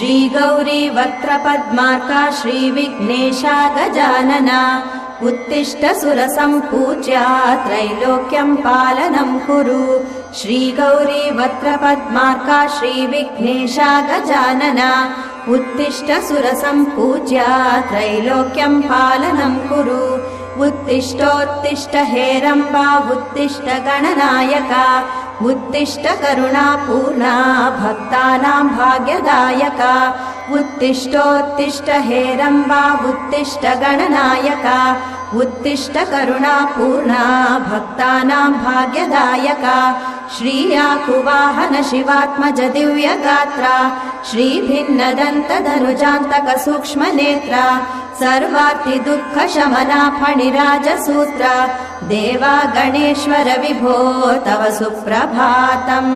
श्रीगौरी वक्त्रपद्मार्का श्रीविघ्नेशा गजानना उत्तिष्ठ सुरसम्पूज्या त्रैलोक्यं पालनं कुरु श्रीगौरी वक्त्रपद्मार्का श्रीविघ्नेशा गजानना उत्तिष्ठ सुरसम्पूज्या त्रैलोक्यं पालनं कुरु उत्तिष्ठोत्तिष्ठ हेरम्बा उत्तिष्ठ गणनायका उत्तिष्ठ करुणापूर्णा भक्तानां भाग्यदायका उत्तिष्ठोत्तिष्ठ हेरम्बा उत्तिष्ठ गणनायका उत्तिष्ठ करुणापूर्णा भक्तानां भाग्यदायका श्रीयाकुवाहन शिवात्मज दिव्यगात्रा श्रीभिन्नदन्तधनुजान्तक सूक्ष्मनेत्रा सर्वार्ति दुःख शमना फणिराजसूत्रा देवा गणेश्वर विभो तव सुप्रभातम्।